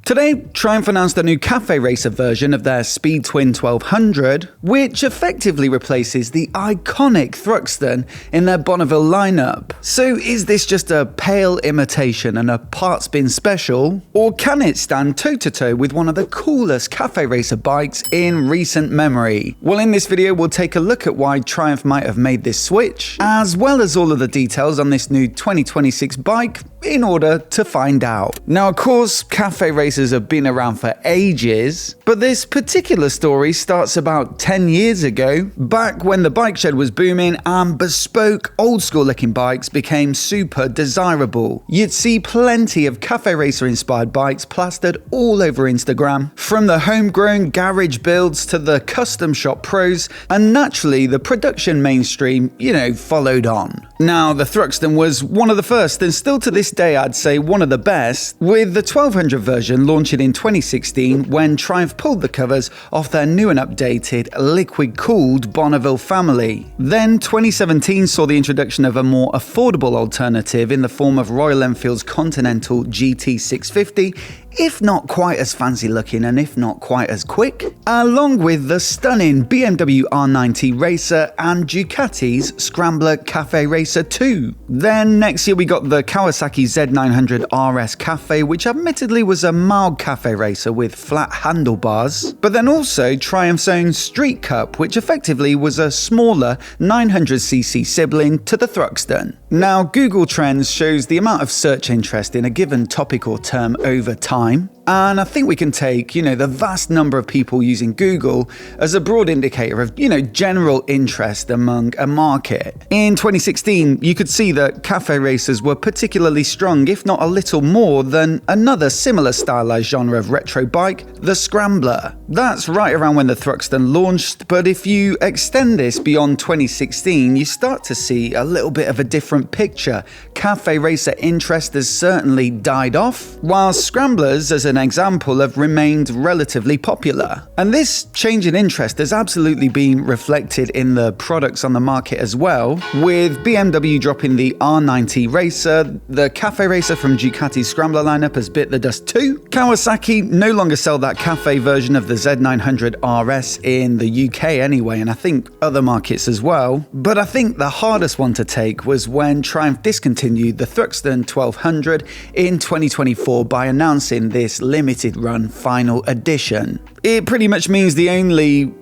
Today, Triumph announced a new cafe racer version of their Speed Twin 1200, which effectively replaces the iconic Thruxton in their Bonneville lineup. So is this just a pale imitation and a parts bin special, or can it stand toe-to-toe with one of the coolest cafe racer bikes in recent memory? Well, in this video, we'll take a look at why Triumph might have made this switch, as well as all of the details on this new 2026 bike in order to find out. Now, of course, cafe racers have been around for ages, but this particular story starts about 10 years ago, back when the bike shed was booming and bespoke old school looking bikes became super desirable. You'd see plenty of cafe racer inspired bikes plastered all over Instagram, from the homegrown garage builds to the custom shop pros, and naturally the production mainstream, followed on. Now, the Thruxton was one of the first, and still to this day I'd say one of the best, with the 1200 version launching in 2016 when Triumph pulled the covers off their new and updated liquid-cooled Bonneville family. Then 2017 saw the introduction of a more affordable alternative in the form of Royal Enfield's Continental GT650, if not quite as fancy looking and if not quite as quick, along with the stunning BMW R90 Racer and Ducati's Scrambler Cafe Racer 2. Then next year we got the Kawasaki Z900 RS Cafe, which admittedly was a mild cafe racer with flat handlebars, but then also Triumph's own Street Cup, which effectively was a smaller 900cc sibling to the Thruxton. Now, Google Trends shows the amount of search interest in a given topic or term over time, and I think we can take, the vast number of people using Google as a broad indicator of, general interest among a market. In 2016, you could see that cafe racers were particularly strong, if not a little more than another similar stylized genre of retro bike, the Scrambler. That's right around when the Thruxton launched, but if you extend this beyond 2016, you start to see a little bit of a different picture. Cafe racer interest has certainly died off, while Scramblers, as an example, have remained relatively popular. And this change in interest has absolutely been reflected in the products on the market as well, with BMW dropping the R90 Racer, the Cafe Racer from Ducati's Scrambler lineup has bit the dust too. Kawasaki no longer sell that cafe version of the Z900 RS in the UK anyway, and I think other markets as well. But I think the hardest one to take was when Triumph discontinued the Thruxton 1200 in 2024 by announcing this limited run final edition. It pretty much means the only,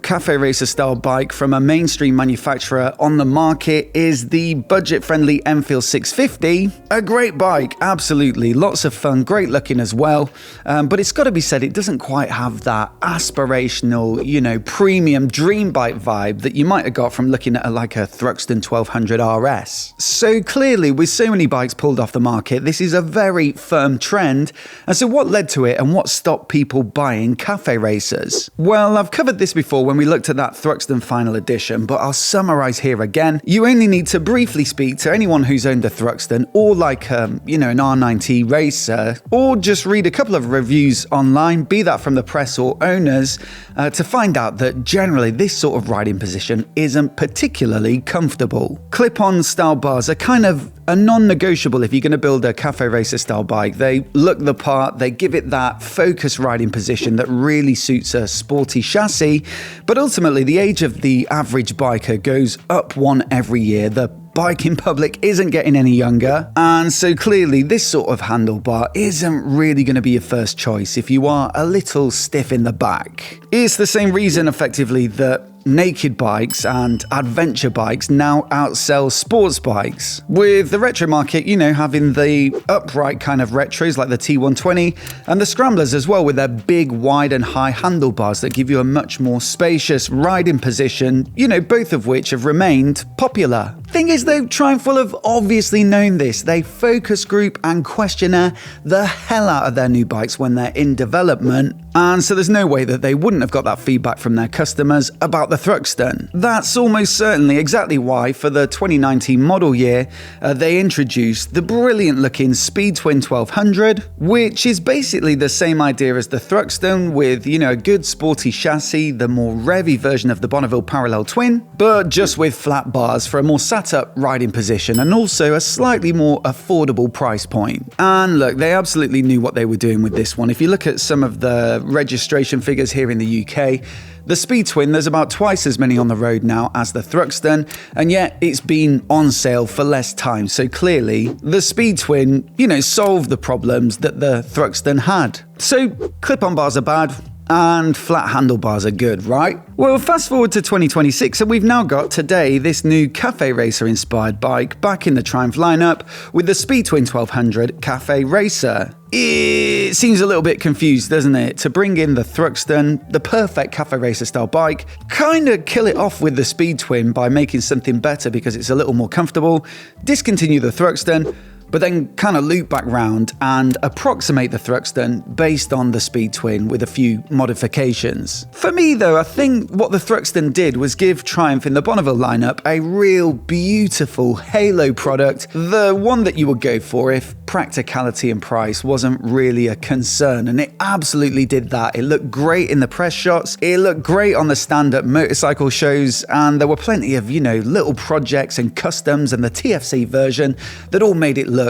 cafe racer style bike from a mainstream manufacturer on the market is the budget-friendly Enfield 650. A great bike, absolutely, lots of fun, great looking as well, but it's got to be said it doesn't quite have that aspirational, premium dream bike vibe that you might have got from looking at a Thruxton 1200 RS. So clearly, with so many bikes pulled off the market, this is a very firm trend. And so what led to it and what stopped people buying cafe racers? Well, I've covered this before when we looked at that Thruxton final edition, but I'll summarize here again. You only need to briefly speak to anyone who's owned a Thruxton or an R90 racer, or just read a couple of reviews online, be that from the press or owners, to find out that generally this sort of riding position isn't particularly comfortable. Clip-on style bars are kind of a non-negotiable if you're going to build a cafe racer style bike. They look the part, they give it that focus riding position that really suits a sporty chassis, but ultimately the age of the average biker goes up one every year. The biking public isn't getting any younger, and so clearly this sort of handlebar isn't really going to be your first choice if you are a little stiff in the back. It's the same reason effectively that naked bikes and adventure bikes now outsell sports bikes, with the retro market, having the upright kind of retros like the T120 and the Scramblers as well, with their big, wide and high handlebars that give you a much more spacious riding position, both of which have remained popular. Thing is though, Triumph will have obviously known this. They focus group and questionnaire the hell out of their new bikes when they're in development, And so there's no way that they wouldn't have got that feedback from their customers about the Thruxton. That's almost certainly exactly why for the 2019 model year, they introduced the brilliant looking Speed Twin 1200, which is basically the same idea as the Thruxton with, a good sporty chassis, the more revvy version of the Bonneville Parallel Twin, but just with flat bars for a more sat-up riding position and also a slightly more affordable price point. And look, they absolutely knew what they were doing with this one. If you look at some of the registration figures here in the UK, the Speed Twin, there's about twice as many on the road now as the Thruxton, and yet it's been on sale for less time. So clearly, the Speed Twin, solved the problems that the Thruxton had. So clip-on bars are bad, and flat handlebars are good, right? Well, fast forward to 2026, and we've now got today this new Cafe Racer inspired bike back in the Triumph lineup with the Speed Twin 1200 Cafe Racer. It seems a little bit confused, doesn't it? To bring in the Thruxton, the perfect Cafe Racer style bike, kind of kill it off with the Speed Twin by making something better because it's a little more comfortable, discontinue the Thruxton, but then kind of loop back round and approximate the Thruxton based on the Speed Twin with a few modifications. For me though, I think what the Thruxton did was give Triumph in the Bonneville lineup a real beautiful halo product, the one that you would go for if practicality and price wasn't really a concern, and it absolutely did that. It looked great in the press shots, it looked great on the stand-up motorcycle shows, and there were plenty of, little projects and customs and the TFC version that all made it look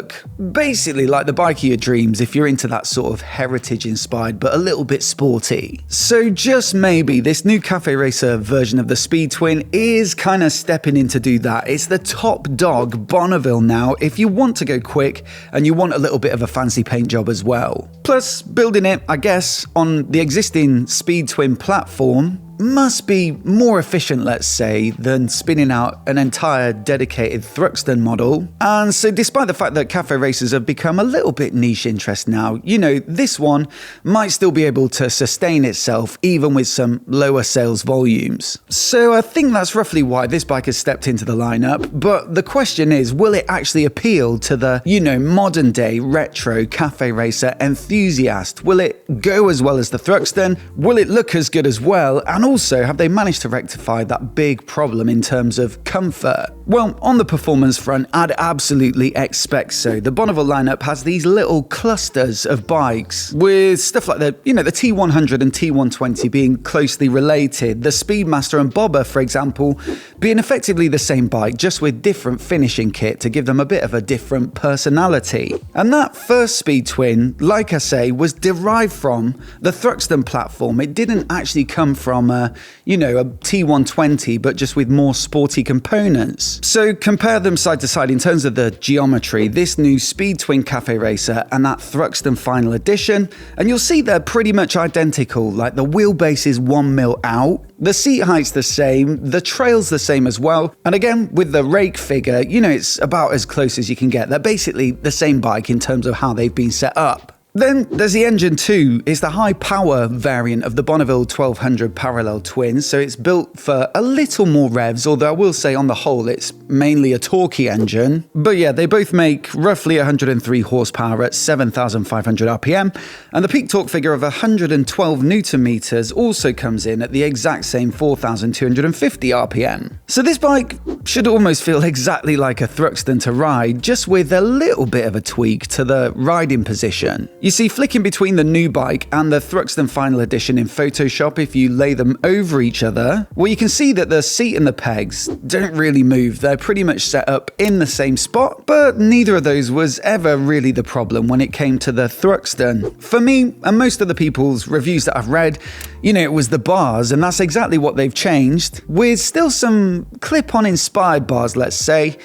basically like the bike of your dreams if you're into that sort of heritage inspired but a little bit sporty. So just maybe this new Cafe Racer version of the Speed Twin is kind of stepping in to do that. It's the top dog Bonneville now if you want to go quick and you want a little bit of a fancy paint job as well. Plus, building it, I guess, on the existing Speed Twin platform must be more efficient, let's say, than spinning out an entire dedicated Thruxton model. And so despite the fact that cafe racers have become a little bit niche interest now, this one might still be able to sustain itself even with some lower sales volumes. So I think that's roughly why this bike has stepped into the lineup. But the question is, will it actually appeal to the, modern day retro cafe racer enthusiast? Will it go as well as the Thruxton? Will it look as good as well? And also, have they managed to rectify that big problem in terms of comfort? Well, on the performance front, I'd absolutely expect so. The Bonneville lineup has these little clusters of bikes with stuff like the T100 and T120 being closely related. The Speedmaster and Bobber, for example, being effectively the same bike, just with different finishing kit to give them a bit of a different personality. And that first Speed Twin, like I say, was derived from the Thruxton platform. It didn't actually come from a T120, but just with more sporty components. So compare them side to side in terms of the geometry, this new Speed Twin Cafe Racer and that Thruxton Final Edition, and you'll see they're pretty much identical, like the wheelbase is 1 mil out, the seat height's the same, the trail's the same as well, and again, with the rake figure, it's about as close as you can get. They're basically the same bike in terms of how they've been set up. Then there's the engine too. It's the high power variant of the Bonneville 1200 Parallel Twin, so it's built for a little more revs, although I will say on the whole it's mainly a torquey engine. But yeah, they both make roughly 103 horsepower at 7,500 RPM, and the peak torque figure of 112 Newton meters also comes in at the exact same 4,250 RPM. So this bike should almost feel exactly like a Thruxton to ride, just with a little bit of a tweak to the riding position. You see, flicking between the new bike and the Thruxton Final Edition in Photoshop, if you lay them over each other, well, you can see that the seat and the pegs don't really move. They're pretty much set up in the same spot, but neither of those was ever really the problem when it came to the Thruxton. For me, and most of the people's reviews that I've read, it was the bars, and that's exactly what they've changed, with still some clip-on inspired bars, let's say,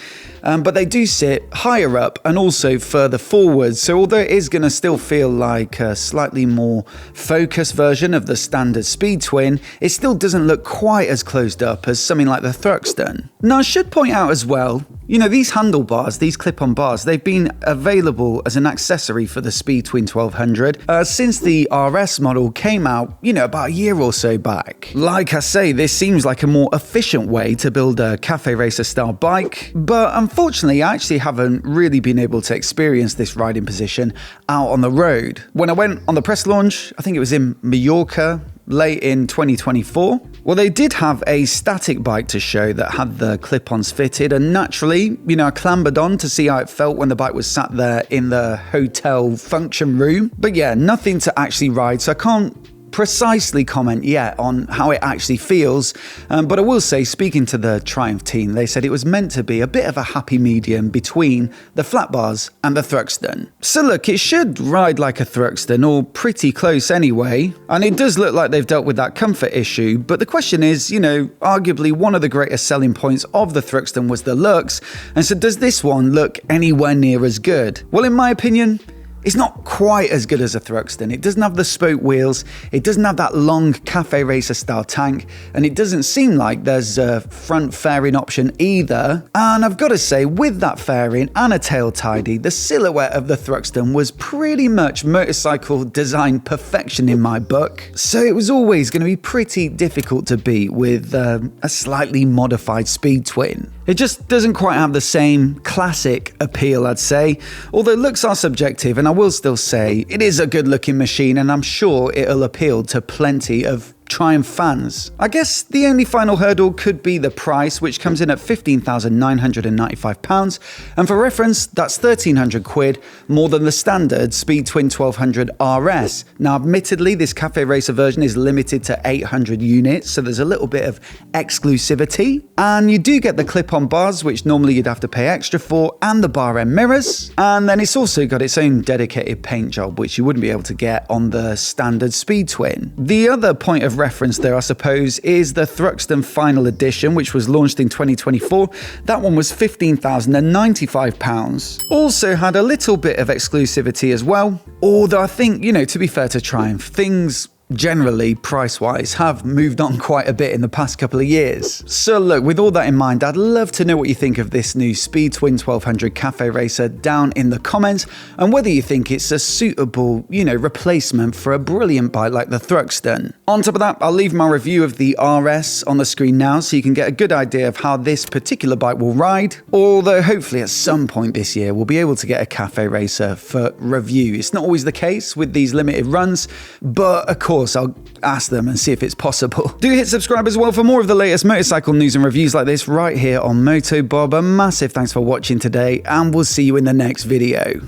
but they do sit higher up and also further forward. So although it is going to still feel like a slightly more focused version of the standard Speed Twin, it still doesn't look quite as closed up as something like the Thruxton. Now I should point out as well, You know, these handlebars, these clip-on bars, they've been available as an accessory for the Speedtwin 1200 since the RS model came out, you know, about a year or so back. Like I say, this seems like a more efficient way to build a cafe racer style bike, but unfortunately I actually haven't really been able to experience this riding position out on the road. When I went on the press launch, I think it was in Mallorca, late in 2024. Well, they did have a static bike to show that had the clip-ons fitted, and naturally, you know, I clambered on to see how it felt when the bike was sat there in the hotel function room. But yeah, nothing to actually ride, so I can't precisely comment yet on how it actually feels, but I will say, speaking to the Triumph team, they said it was meant to be a bit of a happy medium between the flat bars and the Thruxton. So look, it should ride like a Thruxton, or pretty close anyway, and it does look like they've dealt with that comfort issue, but the question is, you know, arguably one of the greatest selling points of the Thruxton was the looks, and so does this one look anywhere near as good? Well, in my opinion, it's not quite as good as a Thruxton. It doesn't have the spoke wheels, it doesn't have that long cafe racer style tank, and it doesn't seem like there's a front fairing option either. And I've got to say, with that fairing and a tail tidy, the silhouette of the Thruxton was pretty much motorcycle design perfection in my book. So it was always going to be pretty difficult to beat with a slightly modified Speedtwin. It just doesn't quite have the same classic appeal, I'd say, although looks are subjective, and I will still say it is a good looking machine, and I'm sure it'll appeal to plenty of Triumph fans. I guess the only final hurdle could be the price, which comes in at £15,995, and for reference, that's 1,300 quid more than the standard Speedtwin 1200 RS. Now, admittedly, this cafe racer version is limited to 800 units, so there's a little bit of exclusivity, and you do get the clip-on bars, which normally you'd have to pay extra for, and the bar end mirrors, and then it's also got its own dedicated paint job, which you wouldn't be able to get on the standard Speedtwin. The other point of reference there, I suppose, is the Thruxton Final Edition, which was launched in 2024. That one was £15,095. Also had a little bit of exclusivity as well, although I think, you know, to be fair to Triumph, things generally, price-wise, have moved on quite a bit in the past couple of years. So look, with all that in mind, I'd love to know what you think of this new Speedtwin 1200 Cafe Racer down in the comments, and whether you think it's a suitable, you know, replacement for a brilliant bike like the Thruxton. On top of that, I'll leave my review of the RS on the screen now, so you can get a good idea of how this particular bike will ride, although hopefully at some point this year we'll be able to get a Cafe Racer for review. It's not always the case with these limited runs, but of course I'll ask them and see if it's possible. Do hit subscribe as well for more of the latest motorcycle news and reviews like this right here on MOTOBOB. A massive thanks for watching today, and we'll see you in the next video.